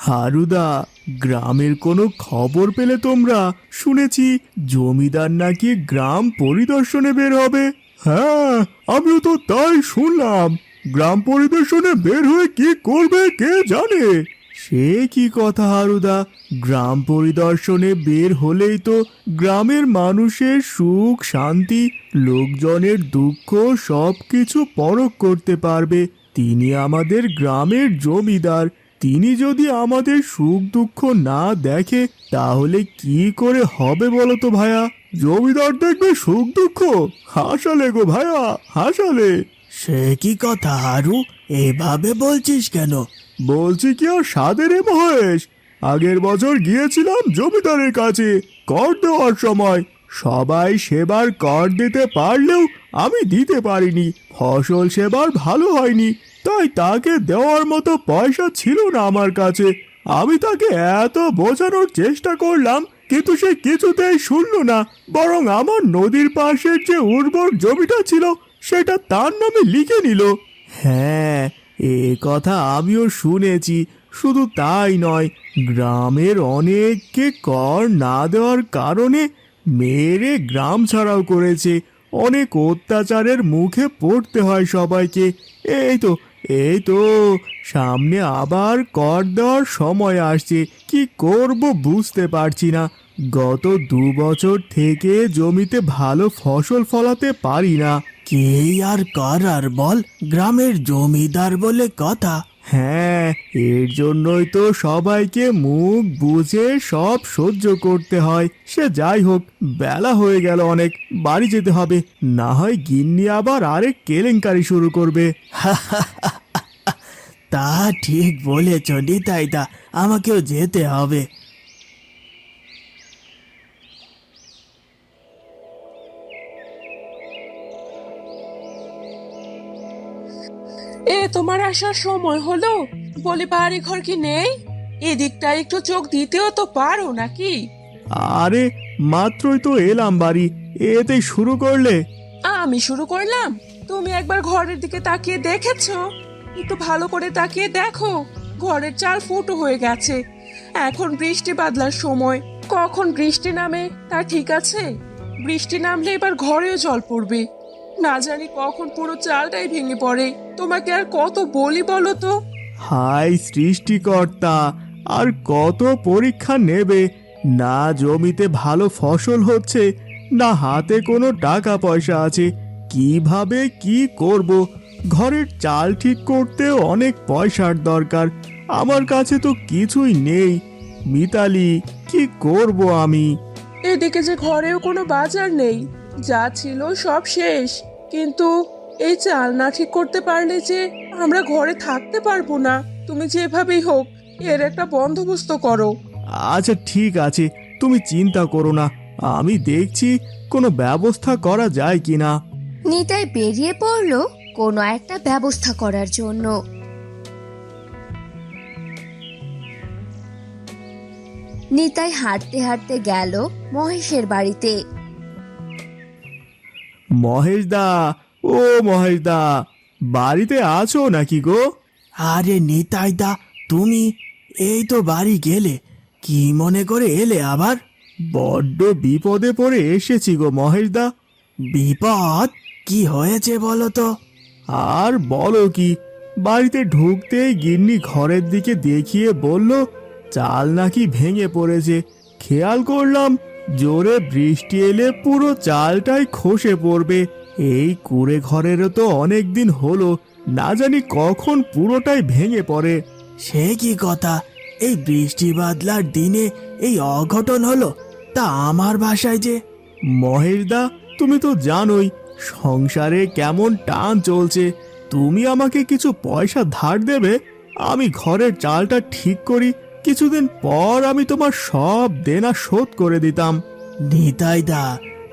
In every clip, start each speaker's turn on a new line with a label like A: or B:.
A: হারুদা, গ্রামের কোনো খবর পেলে তোমরা? শুনেছি জমিদার নাকি গ্রাম পরিদর্শনে বের হবে। হ্যাঁ, আমিও তো তাই শুনলাম। গ্রাম পরিদর্শনে বের হয়ে কি করবে কে জানে। সে কি কথা হারুদা, গ্রাম পরিদর্শনে বের হলেই তো গ্রামের মানুষের সুখ শান্তি, লোকজনের দুঃখ সব কিছু পরখ করতে পারবে। তিনি আমাদের গ্রামের জমিদার। তিনি যদি আমাদের সুখ দুঃখ না দেখে তাহলে কি করে হবে বলো তো ভাইয়া? জমিদার দেখবে সুখ দুঃখ? হাসালে গো ভাইয়া, হাসালে।
B: সে কি কথা হারু, এভাবে বলছিস কেন?
A: বলছি কি আর সাধে রে মহেশ, আগের বছর গিয়েছিলাম জমিদারের কাছে কর দেওয়ার সময়। সবাই সেবার কর দিতে পারলেও আমি দিতে পারিনি। ফসল সেবার ভালো হয়নি, তাই তাকে দেওয়ার মতো পয়সা ছিল না আমার কাছে। আমি তাকে এত বোঝানোর চেষ্টা করলাম, কিন্তু সে কিছুতেই শুনলো না। বরং আমার নদীর পাশের যে উর্বর জমিটা ছিল সেটা তার নামে লিখে নিল। হ্যাঁ, এ কথা আমিও শুনেছি। শুধু তাই নয়, গ্রামের অনেককে কর না দেওয়ার কারণে মেরে গ্রাম ছাড়াও করেছে। অনেক অত্যাচারের মুখে পড়তে হয় সবাইকে। এই তো এই তো সামনে আবার কর দেওয়ার সময় আসছে, কি করব বুঝতে পারছি না। গত 2 বছর থেকে জমিতে ভালো ফসল ফলাতে পারি না।
B: কে আর করার বল, গ্রামের জমিদার বলে কথা।
A: হ্যাঁ, এর জন্যই তো সবাইকে মুখ বুজে সব সহ্য করতে হয়। সে যাই হোক, বেলা হয়ে গেল অনেক, বাড়ি যেতে হবে। না হয় গিন্নি আবার আরেক কেলেঙ্কারি শুরু করবে।
B: তা ঠিক বলেছ নিতাইদা, আমাকেও যেতে হবে।
C: তোমার আসার সময় হলো? বলি বাড়ি ঘর কি নেই? এদিকটা একটু চোখ দিতেও তো পারো নাকি?
A: আরে, মাত্রই তো এলাম বাড়ি, এতেই শুরু করলে?
C: আমি শুরু করলাম? তুমি একবার ঘরের দিকে তাকিয়ে দেখেছো? একটু ভালো করে তাকিয়ে দেখো, ঘরের চাল ফুটো হয়ে গেছে। এখন বৃষ্টি বাদলার সময়, কখন বৃষ্টি নামে তা ঠিক আছে? বৃষ্টি নামলে এবার ঘরেও জল পড়বে। না জানি কখন পুরো চালটাই ভেঙে পড়ে। তোমাকে আর কত বলি বলো তো?
A: হাই সৃষ্টিকর্তা, আর কত পরীক্ষা নেবে? না জমিতে ভালো ফসল হচ্ছে, না হাতে কোনো টাকা পয়সা আছে। কিভাবে কি করব? ঘরের চাল ঠিক করতে অনেক পয়সার দরকার। আমার কাছে তো কিছুই নেই। মিতালি, কি করব আমি?
C: এদিকে যে ঘরেও কোনো বাজার নেই, যা ছিল সব শেষ। কিন্তু এই চাল না ঠিক করতে পারলে যে আমরা ঘরে থাকতে পারবো না। তুমি যেভাবেই হোক এর একটা বন্দোবস্ত করো।
A: আচ্ছা ঠিক আছে, তুমি চিন্তা করো না, আমি দেখছি কোনো ব্যবস্থা করা যায় কিনা।
D: নিতাই বেরিয়ে পড়ল কোনো একটা ব্যবস্থা করার জন্য। নিতাই হাঁটতে হাঁটতে গেল মহেশের বাড়িতে।
A: মহেশ দা, ও মহেশ দা, বাড়িতে আছো নাকি গো?
B: আরে নিতাইদা, তুমি এই তো বাড়ি গেলে, কি মনে করে এলে আবার?
A: বড্ড বিপদে পড়ে এসেছি গো মহেশ দা।
B: বিপদ? কি হয়েছে বলো তো?
A: আর বলো কি, বাড়িতে ঢুকতেই গিন্নি ঘরের দিকে দেখিয়ে বলল চাল নাকি ভেঙে পড়েছে। খেয়াল করলাম জোরে বৃষ্টি এলে পুরো চালটাই খসে পড়বে। এই কুঁড়ে ঘরেরও তো অনেক দিন হলো, না জানি কখন পুরোটাই ভেঙে পড়ে।
B: সে কি কথা, এই বৃষ্টি বাদলার দিনে এই অঘটন হলো? তা আমার বাসায় যে।
A: মহেশ দা, তুমি তো জানোই সংসারে কেমন টান চলছে। তুমি আমাকে কিছু পয়সা ধার দেবে, আমি ঘরের চালটা ঠিক করি। কিছুদিন পর আমি তোমার সব দেনা শোধ করে দিতাম।
B: নিতাইদা,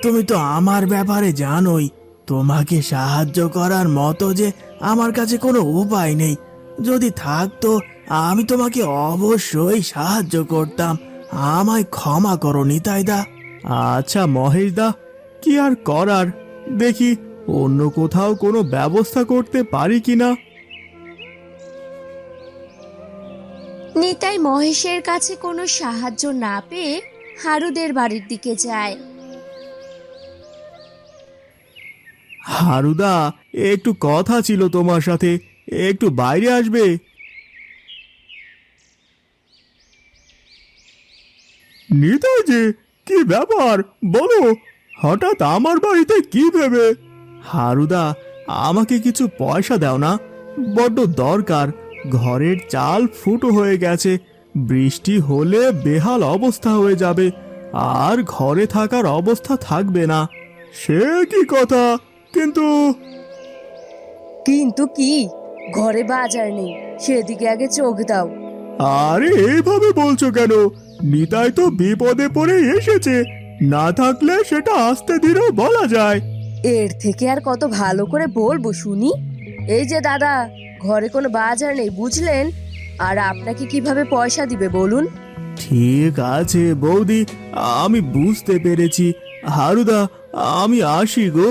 B: তুমি তো আমার ব্যাপারে জানোই, তোমাকে সাহায্য করার মতো যে আমার কাছে কোনো উপায় নেই। যদি থাকতো আমি তোমাকে অবশ্যই সাহায্য করতাম। আমায় ক্ষমা করো নিতাইদা।
A: আচ্ছা মহেশ দা, কি আর করার, দেখি অন্য কোথাও কোনো ব্যবস্থা করতে পারি কিনা।
D: নিতাই মহেশের কাছে কোনো সাহায্য না পেয়ে হারুদের বাড়ির দিকে যায়।
A: হারুদা, একটু কথা ছিল তোমার সাথে, একটু বাইরে আসবে? নিতাই যে, কি ব্যাপার বলো, হঠাৎ আমার বাড়িতে কি ভেবে? হারুদা, আমাকে কিছু পয়সা দাও না, বড্ড দরকার। ঘরের চাল ফুটো হয়ে গেছে, বৃষ্টি হলে বেহাল অবস্থা হয়ে যাবে, আর ঘরে থাকার অবস্থা থাকবে না। সে কি কথা, কিন্তু
E: কিন্তু কি, ঘরে বাজার নেই, সেদিকে আগে চোখ দাও।
A: আরে এইভাবে বলছো কেন? নিতাই তো বিপদে পড়ে এসেছে, না থাকলে সেটা আস্তে ধীরে বলা যায়।
E: এর থেকে আর কত ভালো করে বলবো শুনি? এই যে দাদা, ঘরে কোনো বাজার নেই বুঝলেন, আর আপনাকে কিভাবে পয়সা দিবে বলুন?
A: ঠিক আছে বৌদি, আমি বুঝতে পেরেছি। হারুদা, আমি আসি গো।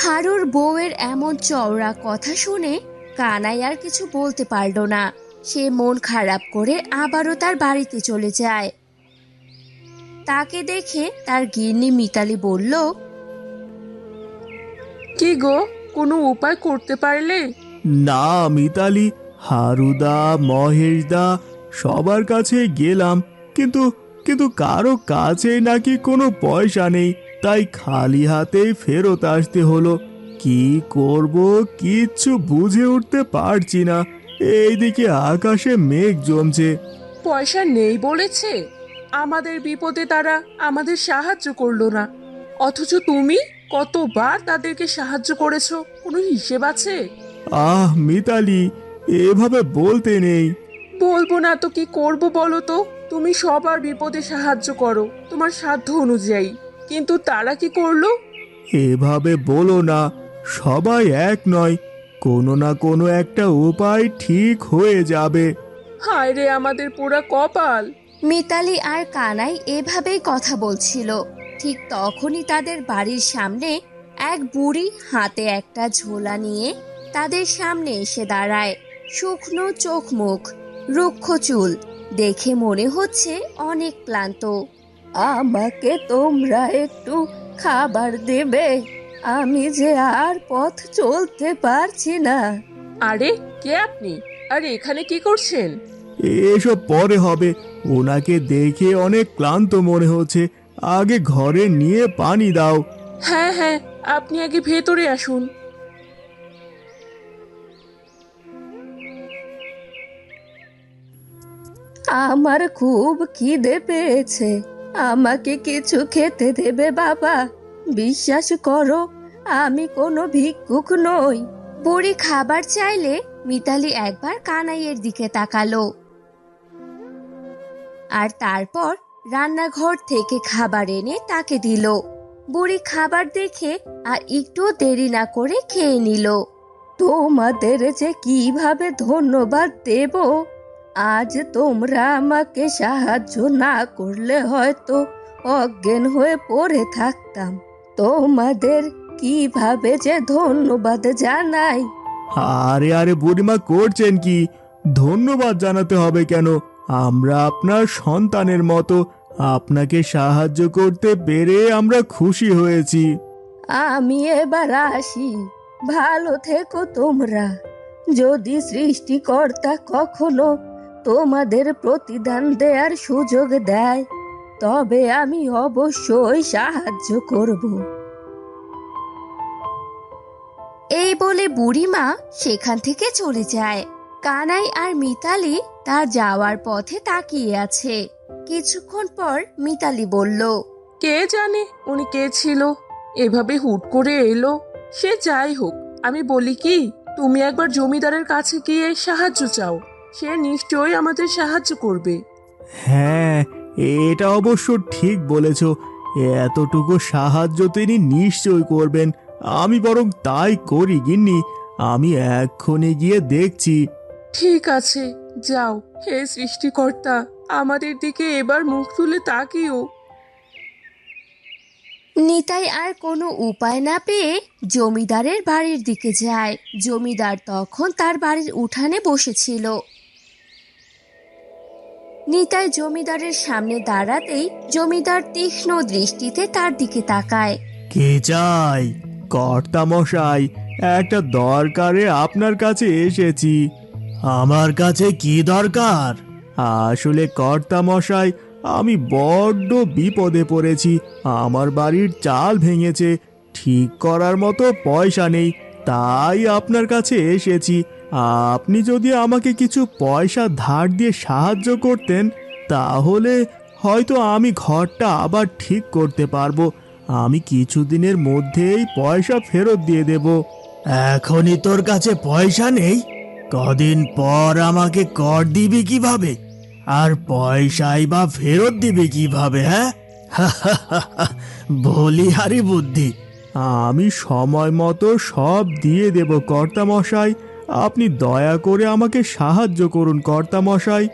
D: হারুর বউয়ের এমন চওড়া কথা শুনে কানাই আর কিছু বলতে পারল না। সে মন খারাপ করে আবারও তার বাড়িতে চলে যায়। তাকে দেখে তার গিন্নি মিতালি বলল,
C: কি গো, কোনো উপায় করতে পারলে?
A: না মিতালি, হারুদা মহেশদা সবার কাছে গেলাম, কিন্তু কিন্তু কারো কাছে নাকি কোনো পয়সা নেই, তাই খালি হাতেই ফেরত আসতে হলো। কি করব কিচ্ছু বুঝে উঠতে পারছি না। এইদিকে আকাশে মেঘ জমছে।
C: পয়সা নেই বলেছে? আমাদের বিপদে তারা আমাদের সাহায্য করলো না, অথচ তুমি কতবার তাদেরকে সাহায্য করেছো, কোনো হিসেব আছে?
A: আহ মিতালি, এভাবে বলতে নেই।
C: বলবো না তো কি করব বলো তো? তুমি সবার বিপদে সাহায্য করো তোমার সাধ্য অনুযায়ী, কিন্তু তারা কি করলো?
A: এভাবে বলো না, সবাই এক নয়, কোনো না কোনো একটা উপায় ঠিক হয়ে যাবে।
C: হায় রে আমাদের পোড়া কপাল!
D: মিতালি আর কানাই এভাবেই কথা বলছিল। ঠিক তখনই তাদের বাড়ির সামনে এক বুড়ি হাতে একটা ঝোলা নিয়ে তাদের সামনে এসে দাঁড়ায়। শুকনো চোখ মুখ, রুক্ষ চুল, দেখে মনে হচ্ছে অনেক ক্লান্ত।
E: আমাকে তোমরা একটু খাবার দেবে, আমি যে আর পথ চলতে পারছি না।
C: আরে কে আপনি? আরে এখানে কি করছেন?
A: এসব পরে হবে, ওনাকে দেখে অনেক ক্লান্ত মনে হচ্ছে, আগে ঘরে নিয়ে পানি দাও।
C: হ্যাঁ হ্যাঁ, আপনি আগে ভেতরে আসুন।
E: আমার খুব খিদে পেয়েছে, আমাকে কিছু খেতে দেবে বাবা? বিশ্বাস করো, আমি কোনো ভিক্ষুক নই।
D: বুড়ি খাবার চাইলে মিতালি একবার কানাইয়ের দিকে তাকালো, আর তারপর রান্নাঘর থেকে খাবার এনে তাকে দিল। বুড়ি খাবার দেখে আর একটু দেরি না করে খেয়ে নিল।
E: তোমাদের যে কিভাবে ধন্যবাদ দেব, আজ তোমরা আমাকে সাহায্য না করলে হয়তো অজ্ঞান হয়ে পড়ে থাকতাম। তোমাদের কিভাবে যে ধন্যবাদ জানাই।
A: আরে আরে বুড়িমা, করছেন কি? ধন্যবাদ জানাতে হবে কেন? আমরা আপনার সন্তানের মতো, আপনাকে সাহায্য করতে পেরে আমরা খুশি হয়েছি।
E: আমি এবার আসি, ভালো থেকো তোমরা। যদি সৃষ্টিকর্তা কখনো তোমাদের প্রতিদান দেওয়ার সুযোগ দেয়, তবে আমি অবশ্যই সাহায্য করব।
D: এই বলে বুড়িমা সেখান থেকে চলে যায়। কানাই আর মিতালি তার যাওয়ার পথে তাকিয়ে আছে। কিছুক্ষণ পর মিতালি বলল,
C: কে জানে উনি কে ছিল, এভাবে হুট করে এলো। সে যাই হোক, আমি বলি কি, তুমি একবার জমিদারের কাছে গিয়ে সাহায্য চাও, সে নিশ্চয়ই আমাদের সাহায্য করবে।
A: হ্যাঁ, এটা অবশ্য ঠিক বলেছ, এতটুকু সাহায্য তিনি নিশ্চয়ই করবেন। আমি বরং তাই করি গিন্নি, আমি এক্ষুনি গিয়ে দেখছি।
C: ঠিক আছে, যাও। হে সৃষ্টিকর্তা, আমাদের দিকে এবার মুখ তুলে তাকিও।
D: নিতাই আর কোনো উপায় না পেয়ে জমিদারের বাড়ির দিকে যায়। জমিদার তখন তার বাড়ির উঠানে বসেছিল। নিতাই জমিদারের সামনে দাঁড়াতেই জমিদার তীক্ষ্ণ দৃষ্টিতে তার দিকে তাকায়।
A: কে চাই? কর্তা মশাই, একটা দরকারে আপনার কাছে এসেছি।
B: আমার কাছে কি দরকার?
A: আসলে কর্তা মশাই, আমি বড্ড বিপদে পড়েছি। আমার বাড়ির চাল ভেঙেছে, ঠিক করার মতো পয়সা নেই, তাই আপনার কাছে এসেছি। আপনি যদি আমাকে কিছু পয়সা ধার দিয়ে সাহায্য করতেন, তাহলে হয়তো আমি ঘরটা আবার ঠিক করতে পারবো। আমি কিছুদিনের মধ্যেই পয়সা ফেরত দিয়ে দেব।
B: এখনই তোর কাছে পয়সা নেই? কদিন পর আমাকে কর দিবি কিভাবে? আর পয়সাই বা ফেরত দিবি কিভাবে, হ্যাঁ? বলিহারি বুদ্ধি।
A: আমি সময় মতো সব দিয়ে দেব কর্তামশাই। আপনি দয়া করে আমাকে সাহায্য করুন কর্তামশাই।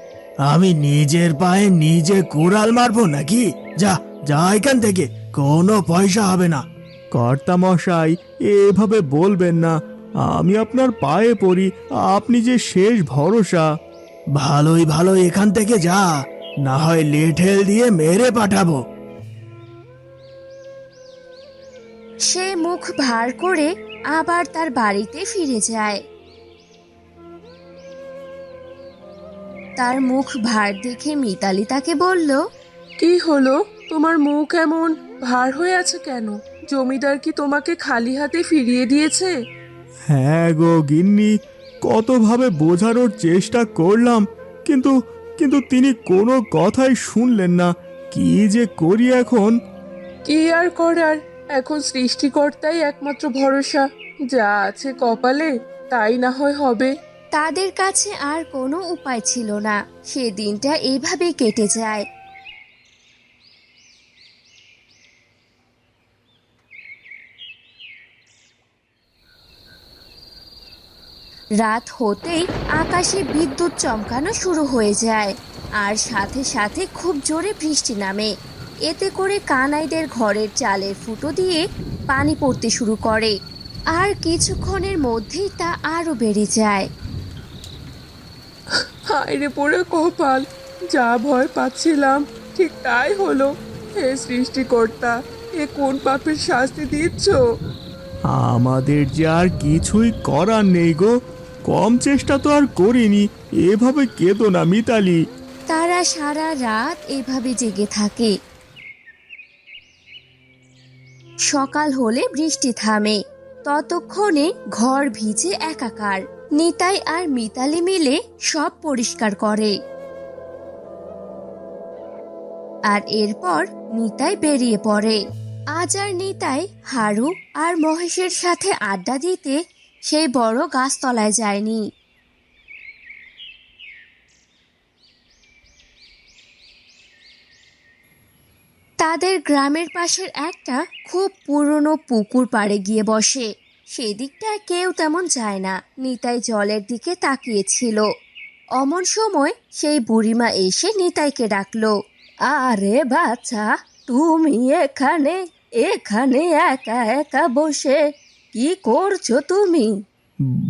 B: আমি নিজের পায়ে নিজে কুড়াল মারবো নাকি? যা যা এখান থেকে, কোনো পয়সা হবে না।
A: কর্তামশাই, এভাবে বলবেন না। আমি আপনার পায়ে পড়ি, আপনি যে শেষ ভরসা।
B: ভালোই ভালো এখান থেকে যা, না হয় লেঠেল দিয়ে মেরে পাঠাবো।
D: সে মুখ ভার করে আবার তার বাড়িতে ফিরে যায়। তার মুখ ভার দেখে মিতালি তাকে বলল,
C: কি হলো, তোমার মুখ এমন ভার হয়ে আছে কেন? জমিদার কি তোমাকে খালি হাতে ফিরিয়ে দিয়েছে?
A: হ্যাঁ গো গিন্নি, কতভাবে বোঝানোর চেষ্টা করলাম, কিন্তু কিন্তু তিনি কোনো কথাই শুনলেন না। কি যে করি এখন!
C: কি আর করার, এখন সৃষ্টিকর্তাই একমাত্র ভরসা। যা আছে কপালে তাই না হয় হবে।
D: তাদের কাছে আর কোনো উপায় ছিল না। সে দিনটা এইভাবেই কেটে যায়। রাত হতেই আকাশে বিদ্যুৎ চমকানো শুরু হয়ে যায়, আর সাথে সাথে খুব জোরে বৃষ্টি নামে। এতে করে কানাইদের ঘরের চালের ফুটো দিয়ে পানি পড়তে শুরু করে, আর কিছুক্ষণের মধ্যেই তা আরো বেড়ে যায়।
C: হায়রে পড়ে কপাল, যা ভয় পাচ্ছিলাম ঠিক তাই হলো। হে সৃষ্টিকর্তা, এ কোন পাপের শাস্তি দিচ্ছ?
A: আমাদের যে আর কিছুই করার নেই গো। কম চেষ্টা তো আর করিনি। এভাবে কেঁদো না মিতালি।
D: তারা সারা রাত এভাবে জেগে থাকে। সকাল হলে বৃষ্টি থামে। ততক্ষণে ঘর ভিজে একাকার। নিতাই আর মিতালি মিলে সব পরিষ্কার করে। আর এরপর নিতাই বেরিয়ে পড়ে। আজ আর নিতাই হারু আর মহেশের সাথে আড্ডা দিতে সেই বড় গাছতলায় যায়নি। তাদের গ্রামের পাশের একটা খুব পুরনো পুকুর পাড়ে গিয়ে বসে। সেদিকটা কেউ তেমন যায় না। নিতাই জলের দিকে তাকিয়েছিল। অমন সময় সেই বুড়িমা এসে নিতাইকে ডাকলো। আরে বাচ্চা, তুমি এখানে এখানে একা একা বসে কি করছো তুমি?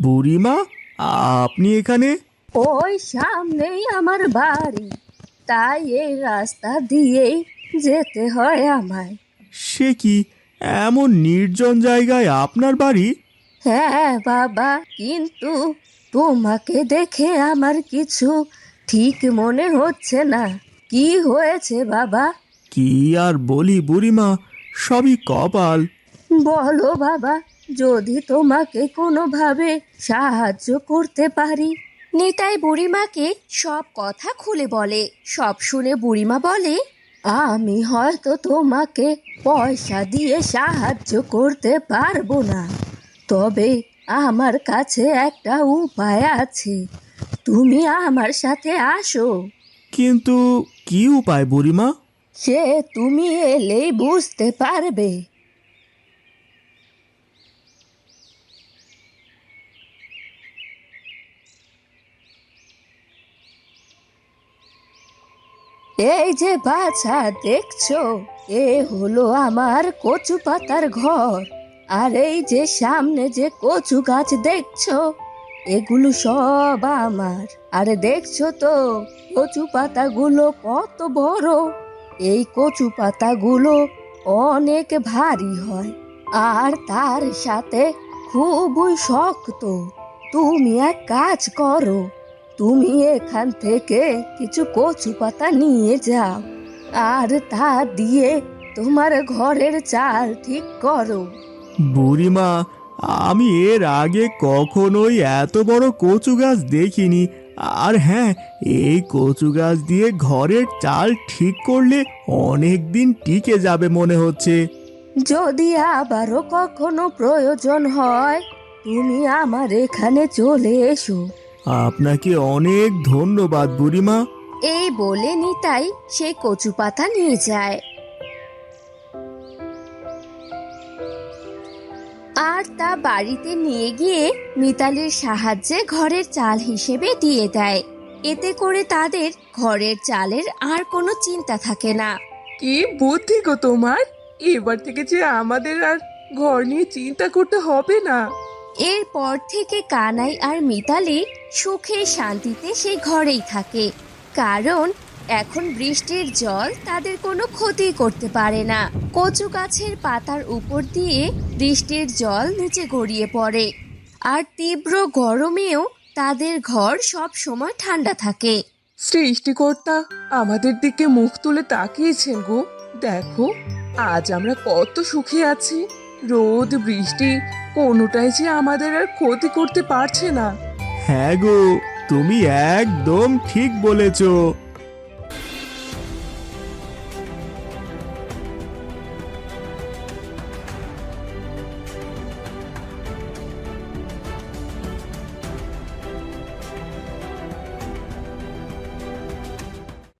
A: বুড়িমা, আপনি এখানে?
E: ওই সামনেই আমার বাড়ি, তাই এই রাস্তা দিয়েই যেতে হয় আমায়।
A: সে কি, এমন নির্জন জায়গায় আপনার বাড়ি?
E: হ্যাঁ বাবা, কিন্তু তোমাকে দেখে আমার কিছু ঠিক মনে হচ্ছে না। কি হয়েছে বাবা?
A: কি আর বলি বুড়িমা, সবই কপাল।
E: বলো বাবা, যদি তোমাকে কোনোভাবে সাহায্য করতে পারি।
D: নিতাই বুড়িমাকে সব কথা খুলে বলে। সব শুনে বুড়িমা বলে,
E: আমি হয়তো তোমাকে পয়সা দিয়ে সাহায্য করতে পারবো না, তবে আমার কাছে একটা উপায় আছে। তুমি আমার সাথে আসো।
A: কিন্তু কি উপায় বুড়িমা?
E: সে তুমি এলেই বুঝতে পারবে। এই যে বাছা দেখছো, এ হলো আমার কচু পাতার ঘর। আর এই যে সামনে যে কচু গাছ দেখছো, এগুলো সব আমার। আরে দেখছো তো কচু পাতাগুলো কত বড়। এই কচু পাতাগুলো অনেক ভারী হয় আর তার সাথে খুবই শক্ত। তুমি এক কাজ করো, তুমি এখান থেকে কিছু কচু পাতা নিয়ে যাও আর তা দিয়ে তোমার ঘরের চাল ঠিক করো।
A: বুড়িমা, আমি এর আগে কখনোই এত বড় কচু গাছ দেখিনি। আর হ্যাঁ, এই কচু গাছ দিয়ে ঘরের চাল ঠিক করলে অনেক দিন টিকে যাবে মনে হচ্ছে।
E: যদি আবারও কখনো প্রয়োজন হয়, তুমি আমার এখানে চলে এসো।
A: আপনাকে অনেক ধন্যবাদ বুড়িমা।
D: এই বলে নিতাই সেই কচু পাতা নিয়ে যায়। আর তা বাড়িতে নিয়ে গিয়ে মিতালির সাহায্যে ঘরের চাল হিসেবে দিয়ে দেয়। এতে করে তাদের ঘরের চালের আর কোনো চিন্তা থাকে না।
C: কি বুদ্ধি গো তোমার! এবার থেকে যে আমাদের আর ঘর নিয়ে চিন্তা করতে হবে না।
D: এরপর থেকে কানাই আর মিতালি সুখে শান্তিতে সেই ঘরেই থাকে, কারণ এখন বৃষ্টির জল তাদের কোনো ক্ষতি করতে পারে না। কচু গাছের পাতার উপর দিয়ে বৃষ্টির জল নিচে গড়িয়ে পড়ে, আর তীব্র গরমেও তাদের ঘর সব সময় ঠান্ডা থাকে।
C: সৃষ্টিকর্তা আমাদের দিকে মুখ তুলে তাকিয়েছেন গো। দেখো, আজ আমরা কত সুখে আছি। রোদ বৃষ্টি কোনোটাই যে আমাদের আর ক্ষতি করতে পারছে না।
A: হ্যাঁ গো, তুমি একদম ঠিক বলেছো।